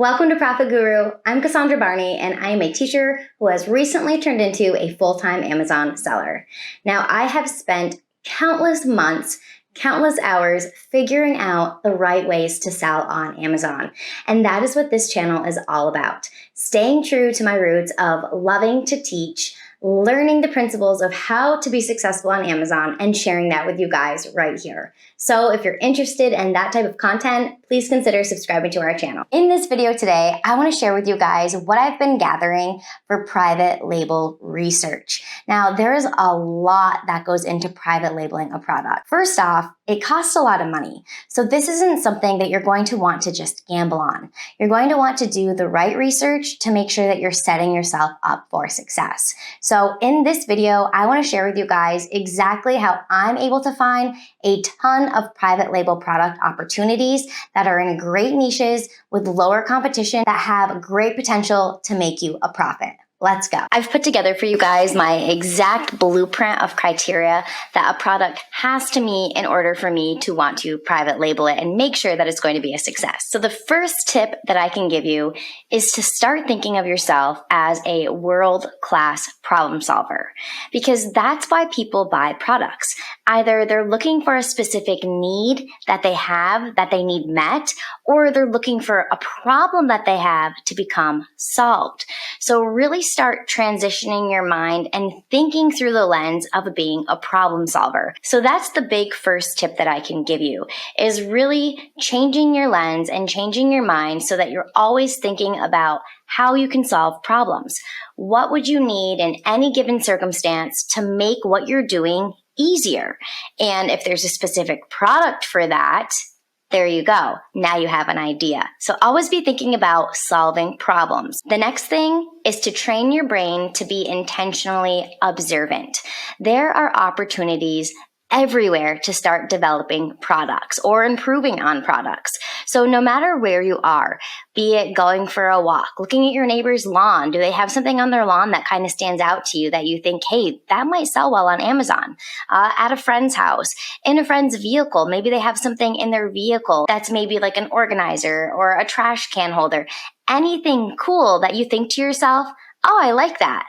Welcome to Profit Guru. I'm Cassandra Barney, and I am a teacher who has recently turned into a full-time Amazon seller. Now, I have spent countless months, countless hours figuring out the right ways to sell on Amazon. And that is what this channel is all about. Staying true to my roots of loving to teach, learning the principles of how to be successful on Amazon, and sharing that with you guys right here. So if you're interested in that type of content, please consider subscribing to our channel. In this video today, I want to share with you guys what I've been gathering for private label research. Now, there is a lot that goes into private labeling a product. First off, it costs a lot of money. So this isn't something that you're going to want to just gamble on. You're going to want to do the right research to make sure that you're setting yourself up for success. So in this video, I want to share with you guys exactly how I'm able to find a ton of private label product opportunities that are in great niches with lower competition that have great potential to make you a profit. Let's go. I've put together for you guys my exact blueprint of criteria that a product has to meet in order for me to want to private label it and make sure that it's going to be a success. So the first tip that I can give you is to start thinking of yourself as a world-class problem solver, because that's why people buy products. Either they're looking for a specific need that they have that they need met, or they're looking for a problem that they have to become solved. So really start transitioning your mind and thinking through the lens of being a problem solver. So that's the big first tip that I can give you, is really changing your lens and changing your mind so that you're always thinking about how you can solve problems. What would you need in any given circumstance to make what you're doing easier? And if there's a specific product for that, there you go. Now you have an idea. So always be thinking about solving problems. The next thing is to train your brain to be intentionally observant. There are opportunities everywhere to start developing products or improving on products. So no matter where you are, be it going for a walk, looking at your neighbor's lawn, do they have something on their lawn that kind of stands out to you that you think, hey, that might sell well on Amazon? At a friend's house, in a friend's vehicle, maybe they have something in their vehicle that's maybe like an organizer or a trash can holder. Anything cool that you think to yourself, oh, I like that.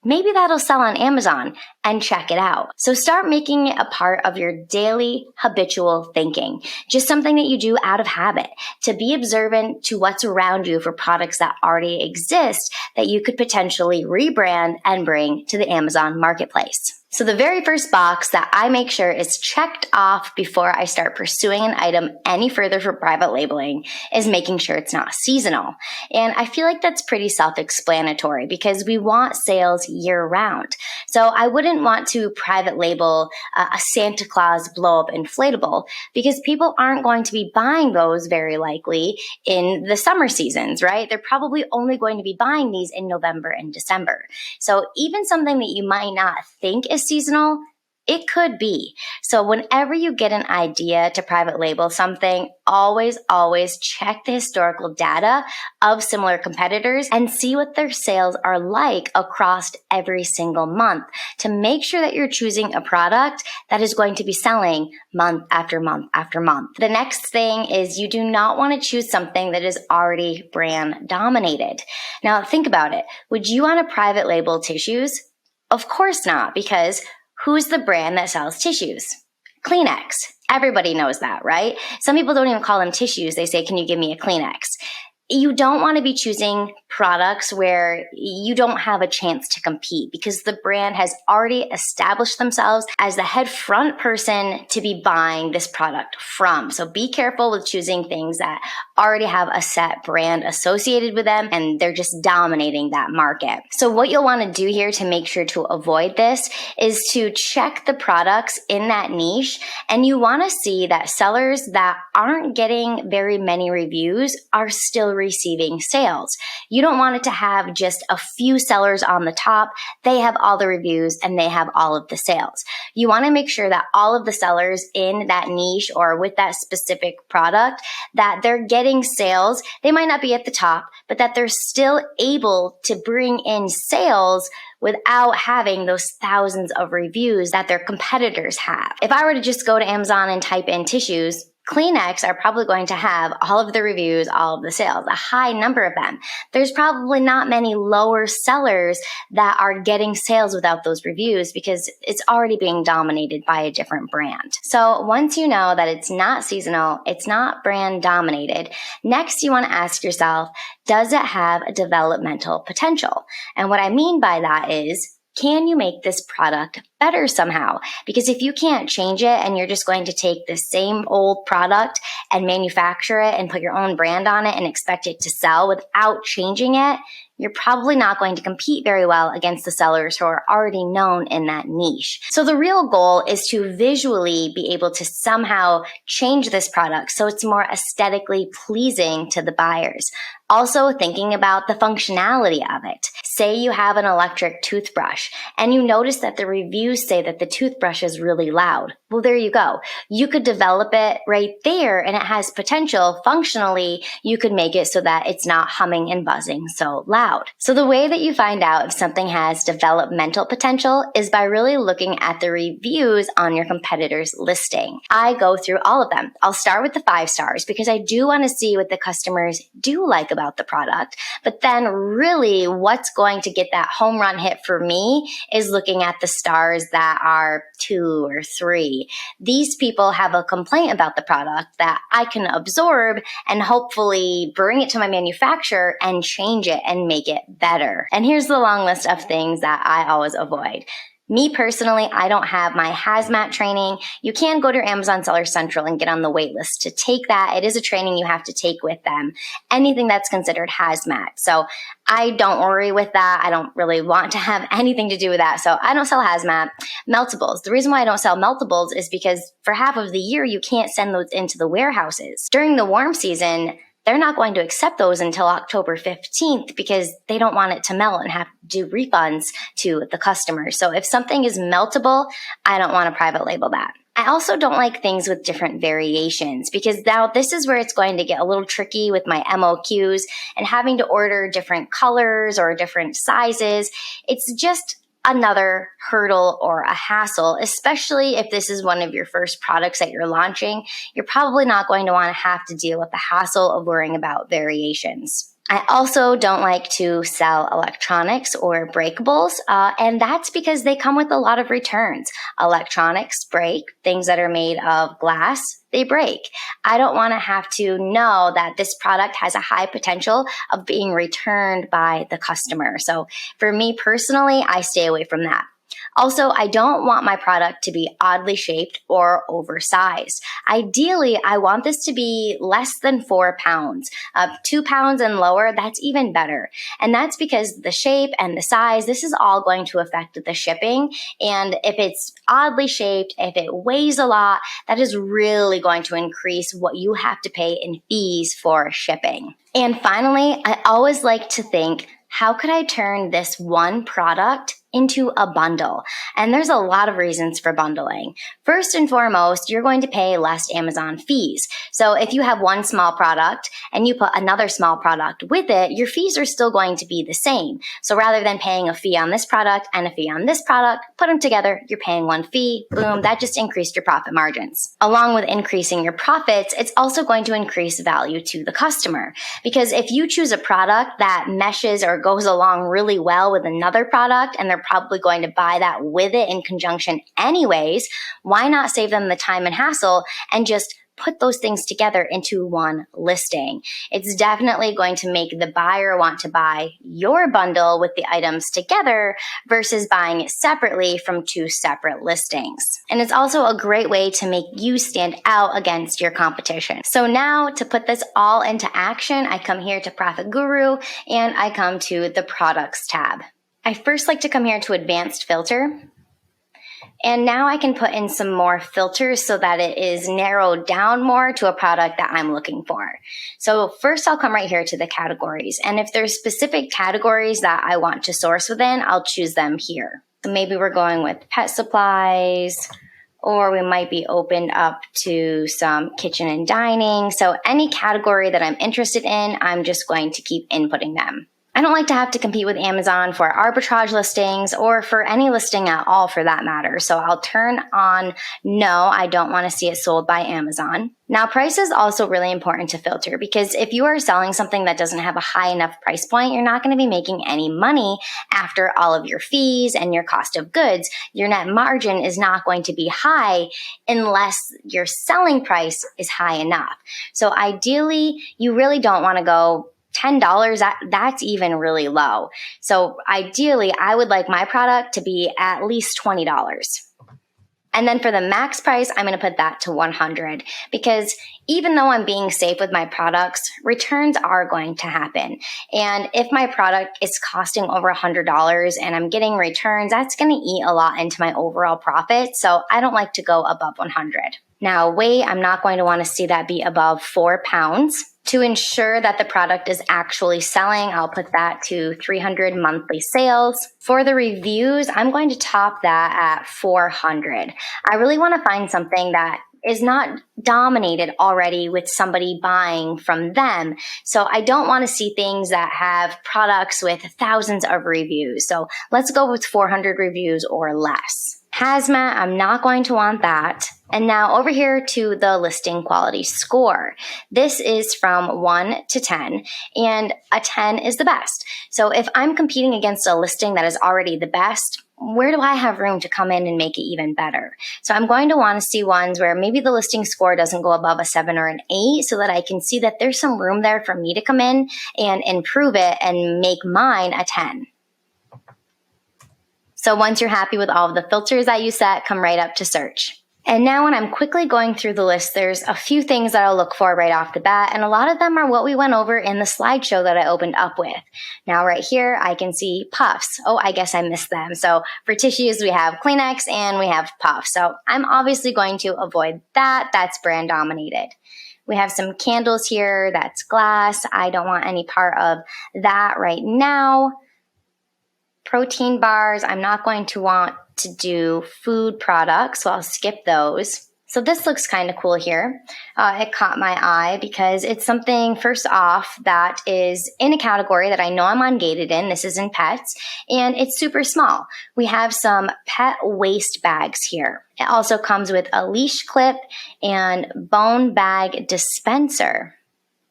Maybe that'll sell on Amazon, and check it out. So start making it a part of your daily habitual thinking, just something that you do out of habit, to be observant to what's around you for products that already exist that you could potentially rebrand and bring to the Amazon marketplace. So the very first box that I make sure is checked off before I start pursuing an item any further for private labeling is making sure it's not seasonal. And I feel like that's pretty self-explanatory because we want sales year-round. So I wouldn't want to private label a Santa Claus blow-up inflatable because people aren't going to be buying those very likely in the summer seasons, right? They're probably only going to be buying these in November and December. So even something that you might not think is seasonal, it could be. So whenever you get an idea to private label something, always check the historical data of similar competitors and see what their sales are like across every single month to make sure that you're choosing a product that is going to be selling month after month after month. The next thing is you do not want to choose something that is already brand dominated. Now think about it. Would you want to private label tissues? Of course not, because who's the brand that sells tissues? Kleenex. Everybody knows that, right? Some people don't even call them tissues. They say, can you give me a Kleenex? You don't want to be choosing products where you don't have a chance to compete because the brand has already established themselves as the head front person to be buying this product from. So be careful with choosing things that already have a set brand associated with them and they're just dominating that market. So what you'll want to do here to make sure to avoid this is to check the products in that niche, and you want to see that sellers that aren't getting very many reviews are still receiving sales. You don't want it to have just a few sellers on the top. They have all the reviews and they have all of the sales. You want to make sure that all of the sellers in that niche or with that specific product, that they're getting sales. They might not be at the top, but that they're still able to bring in sales without having those thousands of reviews that their competitors have. If I were to just go to Amazon and type in tissues, Kleenex are probably going to have all of the reviews, all of the sales, a high number of them. There's probably not many lower sellers that are getting sales without those reviews because it's already being dominated by a different brand. So once you know that it's not seasonal, it's not brand dominated, next you want to ask yourself, does it have a developmental potential? And what I mean by that is, can you make this product better somehow? Because if you can't change it and you're just going to take the same old product and manufacture it and put your own brand on it and expect it to sell without changing it, you're probably not going to compete very well against the sellers who are already known in that niche. So the real goal is to visually be able to somehow change this product so it's more aesthetically pleasing to the buyers. Also thinking about the functionality of it. Say you have an electric toothbrush and you notice that the reviews say that the toothbrush is really loud. Well, there you go. You could develop it right there and it has potential. Functionally, you could make it so that it's not humming and buzzing so loud. So the way that you find out if something has developmental potential is by really looking at the reviews on your competitor's listing. I go through all of them. I'll start with the 5 stars because I do want to see what the customers do like about the product. But then really what's going to get that home run hit for me is looking at the stars that are 2 or 3. These people have a complaint about the product that I can absorb and hopefully bring it to my manufacturer and change it and make it better. And here's the long list of things that I always avoid. Me personally, I don't have my hazmat training. You can go to your Amazon Seller Central and get on the wait list to take that. It is a training you have to take with them. Anything that's considered hazmat. So I don't worry with that. I don't really want to have anything to do with that. So I don't sell hazmat. Meltables. The reason why I don't sell meltables is because for half of the year, you can't send those into the warehouses. During the warm season, they're not going to accept those until October 15th because they don't want it to melt and have to do refunds to the customer. So if something is meltable, I don't want to private label that. I also don't like things with different variations because now this is where it's going to get a little tricky with my MOQs and having to order different colors or different sizes. It's just another hurdle or a hassle, especially if this is one of your first products that you're launching. You're probably not going to want to have to deal with the hassle of worrying about variations. I also don't like to sell electronics or breakables, and that's because they come with a lot of returns. Electronics break, things that are made of glass, they break. I don't want to have to know that this product has a high potential of being returned by the customer. So for me personally, I stay away from that. Also, I don't want my product to be oddly shaped or oversized. Ideally, I want this to be less than 4 pounds. 2 pounds and lower, that's even better. And that's because the shape and the size, this is all going to affect the shipping. And if it's oddly shaped, if it weighs a lot, that is really going to increase what you have to pay in fees for shipping. And finally, I always like to think, how could I turn this one product into a bundle? And there's a lot of reasons for bundling. First and foremost, you're going to pay less Amazon fees. So if you have one small product and you put another small product with it, your fees are still going to be the same. So rather than paying a fee on this product and a fee on this product, put them together, you're paying one fee. Boom, that just increased your profit margins. Along with increasing your profits, it's also going to increase value to the customer. Because if you choose a product that meshes or goes along really well with another product and they're probably going to buy that with it in conjunction anyways, why not save them the time and hassle and just put those things together into one listing? It's definitely going to make the buyer want to buy your bundle with the items together versus buying it separately from 2 separate listings. And it's also a great way to make you stand out against your competition. So now to put this all into action, I come here to Profit Guru and I come to the Products tab. I first like to come here to Advanced Filter. And now I can put in some more filters so that it is narrowed down more to a product that I'm looking for. So first I'll come right here to the categories. And if there's specific categories that I want to source within, I'll choose them here. So maybe we're going with pet supplies, or we might be opened up to some kitchen and dining. So any category that I'm interested in, I'm just going to keep inputting them. I don't like to have to compete with Amazon for arbitrage listings or for any listing at all for that matter. So I'll turn on no, I don't want to see it sold by Amazon. Now, price is also really important to filter because if you are selling something that doesn't have a high enough price point, you're not going to be making any money after all of your fees and your cost of goods. Your net margin is not going to be high unless your selling price is high enough. So ideally, you really don't want to go $10, that's even really low. So ideally, I would like my product to be at least $20. And then for the max price, I'm going to put that to $100 because even though I'm being safe with my products, returns are going to happen. And if my product is costing over $100 and I'm getting returns, that's going to eat a lot into my overall profit. So I don't like to go above 100. Now, weight, I'm not going to want to see that be above 4 pounds. To ensure that the product is actually selling, I'll put that to 300 monthly sales. For the reviews, I'm going to top that at 400. I really want to find something that is not dominated already with somebody buying from them. So I don't want to see things that have products with thousands of reviews. So let's go with 400 reviews or less. Hazmat, I'm not going to want that. And now over here to the listing quality score. This is from 1 to 10, and a 10 is the best. So if I'm competing against a listing that is already the best, where do I have room to come in and make it even better? So I'm going to want to see ones where maybe the listing score doesn't go above a 7 or an 8 so that I can see that there's some room there for me to come in and improve it and make mine a 10. So once you're happy with all of the filters that you set, come right up to search. And now when I'm quickly going through the list, there's a few things that I'll look for right off the bat, and a lot of them are what we went over in the slideshow that I opened up with. Now right here, I can see puffs. Oh, I guess I missed them. So for tissues, we have Kleenex and we have puffs. So I'm obviously going to avoid that. That's brand dominated. We have some candles here. That's glass. I don't want any part of that right now. Protein bars, I'm not going to want to do food products, so I'll skip those. So this looks kind of cool here. It caught my eye because it's something, first off, that is in a category that I know I'm ungated in. This is in pets, and it's super small. We have some pet waste bags here. It also comes with a leash clip and bone bag dispenser.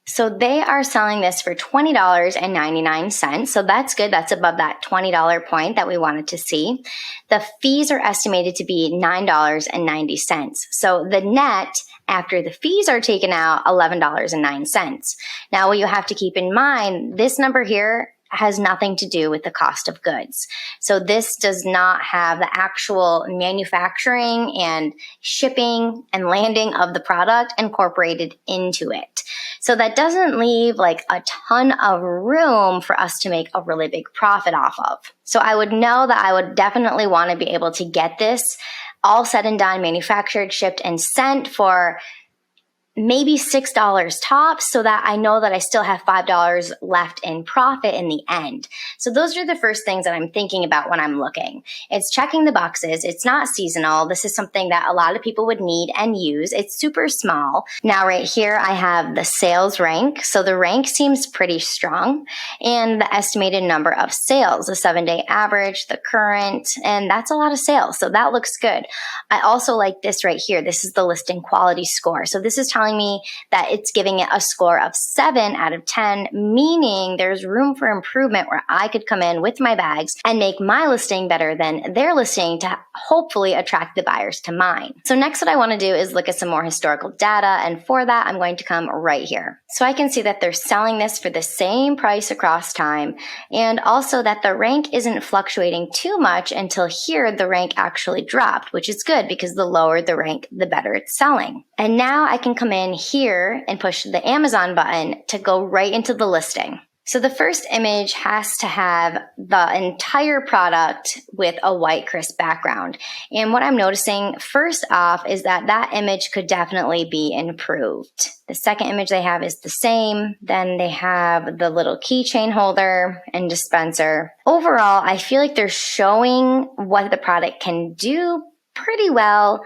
So they are selling this for $20.99. So that's good. That's above that $20 point that we wanted to see. The fees are estimated to be $9.90. So the net after the fees are taken out, $11.09. Now, what you have to keep in mind, this number here has nothing to do with the cost of goods. So this does not have the actual manufacturing and shipping and landing of the product incorporated into it. So that doesn't leave like a ton of room for us to make a really big profit off of. So I would know that I would definitely want to be able to get this all said and done, manufactured, shipped, and sent for maybe $6 tops so that I know that I still have $5 left in profit in the end. So those are the first things that I'm thinking about when I'm looking. It's checking the boxes. It's not seasonal. This is something that a lot of people would need and use. It's super small. Now right here, I have the sales rank. So the rank seems pretty strong, and the estimated number of sales, the 7-day average, the current, and that's a lot of sales. So that looks good. I also like this right here. This is the listing quality score. So this is telling me that it's giving it a score of 7 out of 10, meaning there's room for improvement where I could come in with my bags and make my listing better than their listing to hopefully attract the buyers to mine. So next what I want to do is look at some more historical data, and for that I'm going to come right here. So I can see that they're selling this for the same price across time, and also that the rank isn't fluctuating too much until here the rank actually dropped, which is good because the lower the rank, the better it's selling. And now I can come in here and push the Amazon button to go right into the listing. So the first image has to have the entire product with a white crisp background. And what I'm noticing first off is that that image could definitely be improved. The second image they have is the same. Then they have the little keychain holder and dispenser. Overall, I feel like they're showing what the product can do pretty well,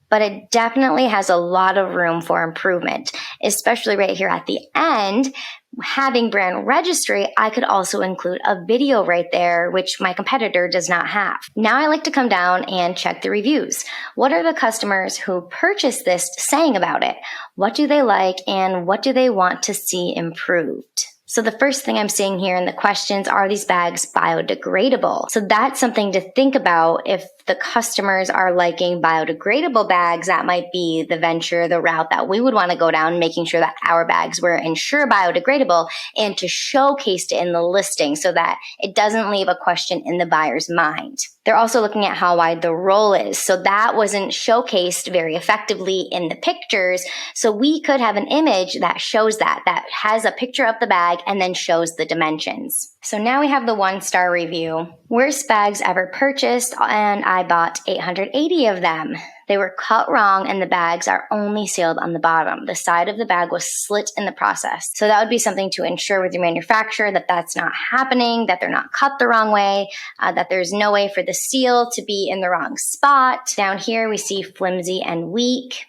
but it definitely has a lot of room for improvement, especially right here at the end, having brand registry, I could also include a video right there, which my competitor does not have. Now I like to come down and check the reviews. What are the customers who purchased this saying about it? What do they like and what do they want to see improved? So the first thing I'm seeing here in the questions, are these bags biodegradable? So that's something to think about. If the customers are liking biodegradable bags, that might be the venture, the route that we would want to go down, making sure that our bags were ensure biodegradable and to showcase it in the listing so that it doesn't leave a question in the buyer's mind. They're also looking at how wide the roll is. So that wasn't showcased very effectively in the pictures. So we could have an image that shows that has a picture of the bag and then shows the dimensions. So now we have the 1-star review. Worst bags ever purchased, and I bought 880 of them. They were cut wrong and the bags are only sealed on the bottom. The side of the bag was slit in the process. So that would be something to ensure with your manufacturer that that's not happening, that they're not cut the wrong way, that there's no way for the seal to be in the wrong spot. Down here we see flimsy and weak.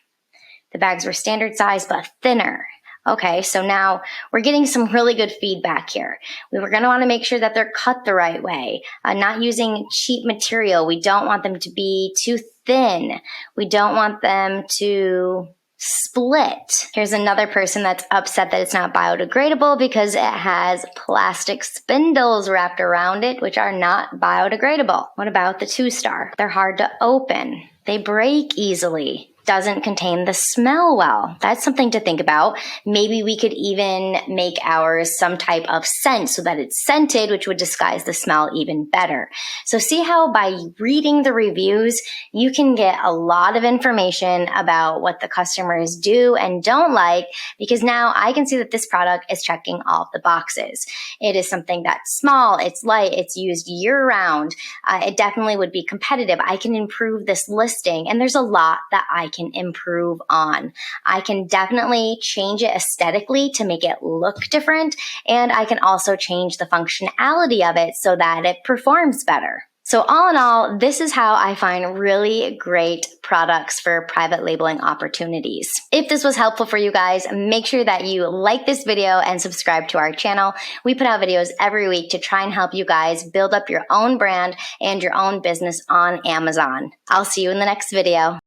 The bags were standard size but thinner. Okay, so now we're getting some really good feedback here. We were going to want to make sure that they're cut the right way, not using cheap material. We don't want them to be too thin. We don't want them to split. Here's another person that's upset that it's not biodegradable because it has plastic spindles wrapped around it, which are not biodegradable. What about the 2-star? They're hard to open. They break easily. Doesn't contain the smell well. That's something to think about. Maybe we could even make ours some type of scent so that it's scented, which would disguise the smell even better. So see how by reading the reviews, you can get a lot of information about what the customers do and don't like, because now I can see that this product is checking all of the boxes. It is something that's small, it's light, it's used year round. It definitely would be competitive. I can improve this listing, and there's a lot that I can improve on. I can definitely change it aesthetically to make it look different, and I can also change the functionality of it so that it performs better. So all in all, this is how I find really great products for private labeling opportunities. If this was helpful for you guys, make sure that you like this video and subscribe to our channel. We put out videos every week to try and help you guys build up your own brand and your own business on Amazon. I'll see you in the next video.